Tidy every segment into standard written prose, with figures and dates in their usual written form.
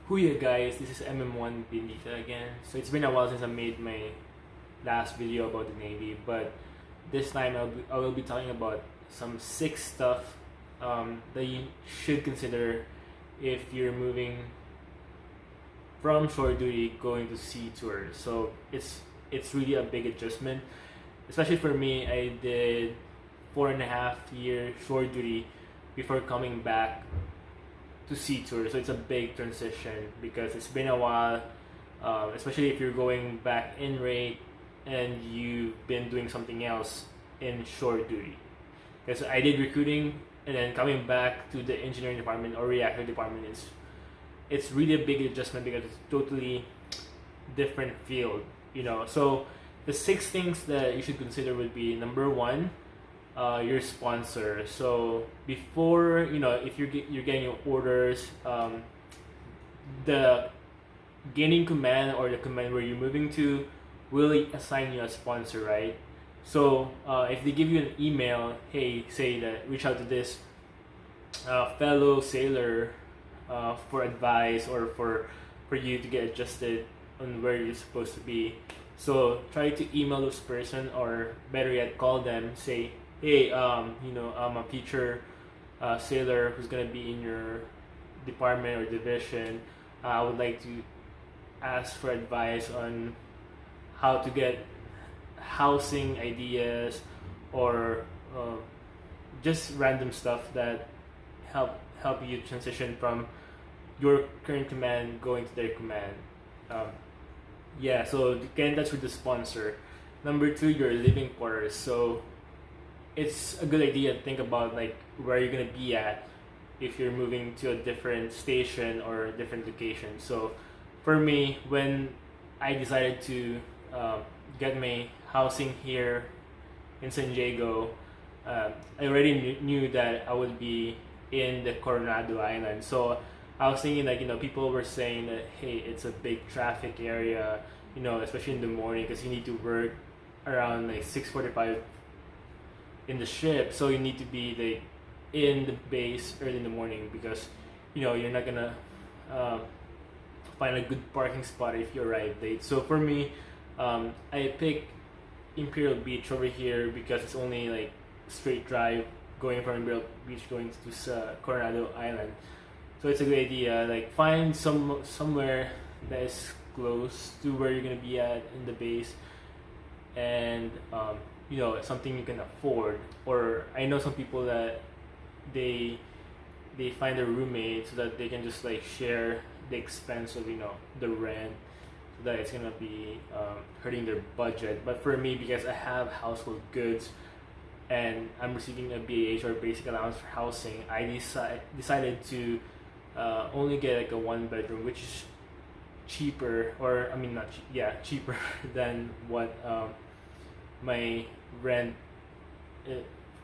Huya guys, this is MM1 Bendita again. So it's been a while since I made my last video about the Navy, but this time I will be talking about some sick stuff that you should consider if you're moving from shore duty going to sea tour. So it's really a big adjustment, especially for me. I did 4.5 year shore duty before coming back to sea tour, so it's a big transition because it's been a while, especially if you're going back in rate and you've been doing something else in shore duty. Because I did recruiting and then coming back to the engineering department or reactor department it's really a big adjustment because it's totally different field, So the 6 things that you should consider would be number one, your sponsor. So before, if you're getting orders, the gaining command or the command where you're moving to will assign you a sponsor, right? So if they give you an email, hey, say that reach out to this fellow sailor for advice or for you to get adjusted on where you're supposed to be. So try to email this person, or better yet, call them. Say, hey, I'm a future sailor who's gonna be in your department or division. I would like to ask for advice on how to get housing ideas or just random stuff that help you transition from your current command going to their command. So get in touch with the sponsor. Number two, your living quarters. So it's a good idea to think about like where you're gonna be at if you're moving to a different station or a different location. So for me, when I decided to get my housing here in San Diego, I already knew that I would be in the Coronado Island. So I was thinking people were saying that, hey, it's a big traffic area, especially in the morning because you need to work around like 6:45 in the ship. So you need to be like in the base early in the morning because, you're not gonna find a good parking spot if you arrive late. So for me, I picked Imperial Beach over here because it's only like straight drive going from Imperial Beach going to Coronado Island. So it's a good idea. Like find somewhere that is close to where you're gonna be at in the base, and something you can afford. Or I know some people that they find a roommate so that they can just like share the expense of the rent, so that it's gonna be hurting their budget. But for me, because I have household goods and I'm receiving a BAH or basic allowance for housing, I decided to only get like a 1 bedroom, which is cheaper, or I mean not cheaper than what my rent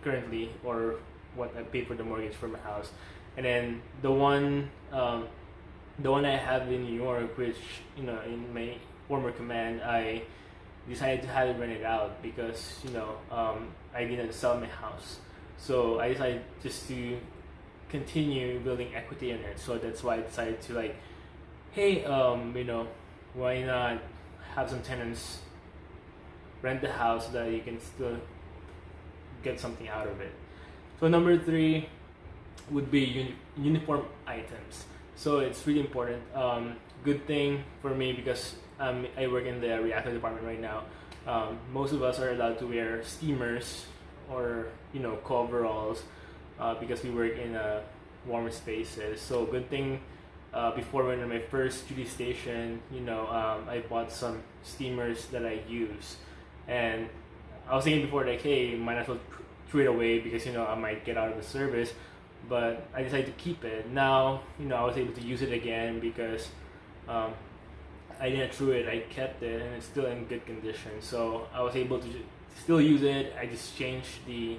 currently, or what I pay for the mortgage for my house. And then the one I have in New York, which in my former command, I decided to have it rented out because I didn't sell my house. So I decided just to continue building equity in it. So that's why I decided to like, hey, why not have some tenants rent the house so that you can still get something out of it. So number three would be uniform items. So it's really important. Good thing for me because I work in the reactor department right now. Most of us are allowed to wear steamers or coveralls because we work in warmer spaces. So good thing before when in my first duty station, I bought some steamers that I use, and I was thinking before like, hey, might as well throw it away because I might get out of the service. But I decided to keep it. Now I was able to use it again because I didn't throw it. I kept it and it's still in good condition. So I was able to still use it. I just changed the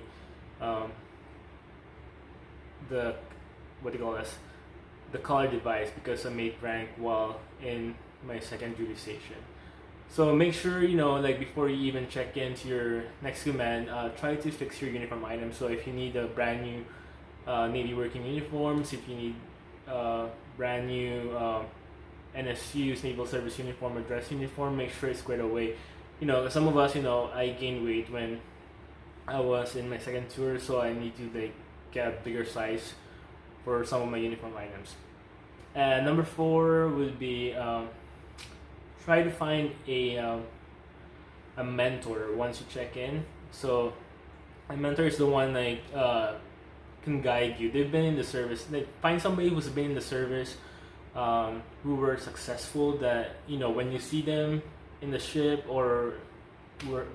what do you call this? The collar device because I made rank while in my second duty station. So make sure like before you even check into your next command, try to fix your uniform items. So if you need a brand new Navy working uniforms, if you need brand new NSU's naval service uniform or dress uniform, make sure it's squared away. Some of us, I gained weight when I was in my second tour, so I need to like get a bigger size for some of my uniform items. And number 4 would be try to find a mentor once you check in. So a mentor is the one like can guide you. They've been in the service. Like find somebody who's been in the service, who were successful. That when you see them in the ship or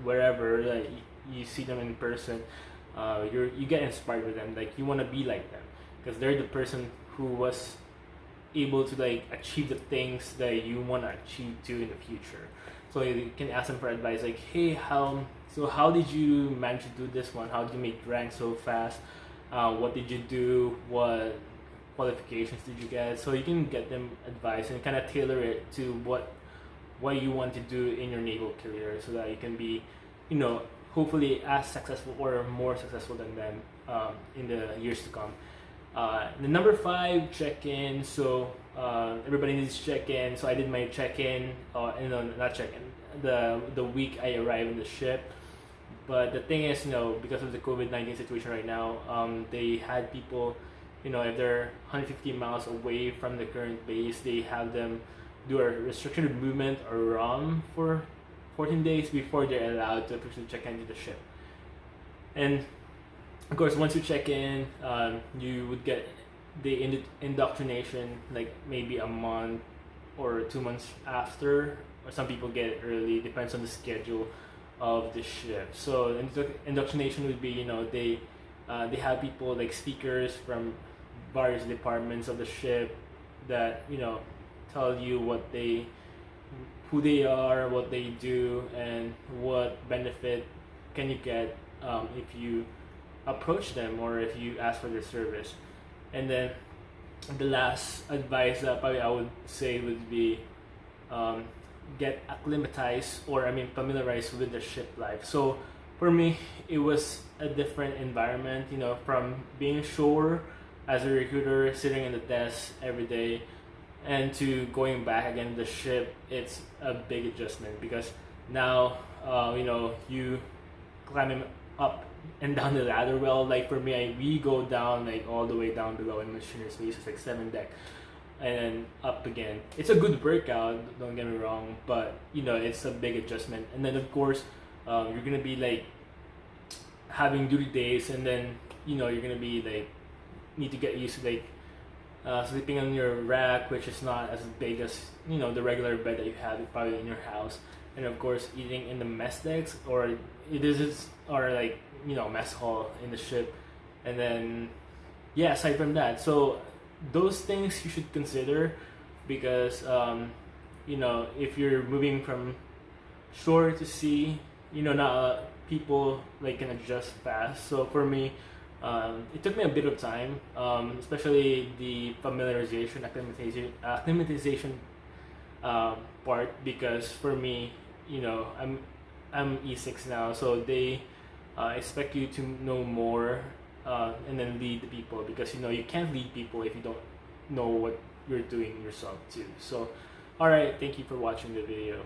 wherever, like you see them in person, you get inspired with them. Like you want to be like them because they're the person who was able to like achieve the things that you want to achieve too in the future. So you can ask them for advice, like, hey, how did you manage to do this one? How did you make rank so fast? What did you do? What qualifications did you get? So you can get them advice and kind of tailor it to what you want to do in your naval career, so that you can be, hopefully as successful or more successful than them in the years to come. The number 5, check-in. So everybody needs to check-in. So I did my check-in, not check-in, the week I arrived in the ship. But the thing is, because of the COVID-19 situation right now, they had people, if they're 150 miles away from the current base, they have them do a restricted movement or ROM for 14 days before they're allowed to officially check into the ship. And of course, once you check in, you would get the indoctrination like maybe a month or 2 months after, or some people get it early, depends on the schedule of the ship. So indoctrination would be, they have people like speakers from various departments of the ship that tell you who they are, what they do, and what benefit can you get if you approach them or if you ask for their service. And then the last advice that probably I would say would be get acclimatized, or familiarized with the ship life. So for me, it was a different environment, from being shore as a recruiter, sitting in the desk every day, and to going back again to the ship. It's a big adjustment because now you climbing up and down the ladder. Well, like for me, we go down like all the way down below in machiner's base. It's like 7 deck and then up again. It's a good workout, don't get me wrong, but it's a big adjustment. And then of course you're gonna be like having duty days, and then you're gonna be like need to get used to like sleeping on your rack, which is not as big as the regular bed that you have probably in your house. And of course eating in the mess decks, or like mess hall in the ship. And then aside from that, so those things you should consider, because if you're moving from shore to sea, not people like can adjust fast. So for me, it took me a bit of time, especially the familiarization, acclimatization part, because for me, I'm E6 now, so they expect you to know more and then lead the people, because you can't lead people if you don't know what you're doing yourself too. So alright, thank you for watching the video.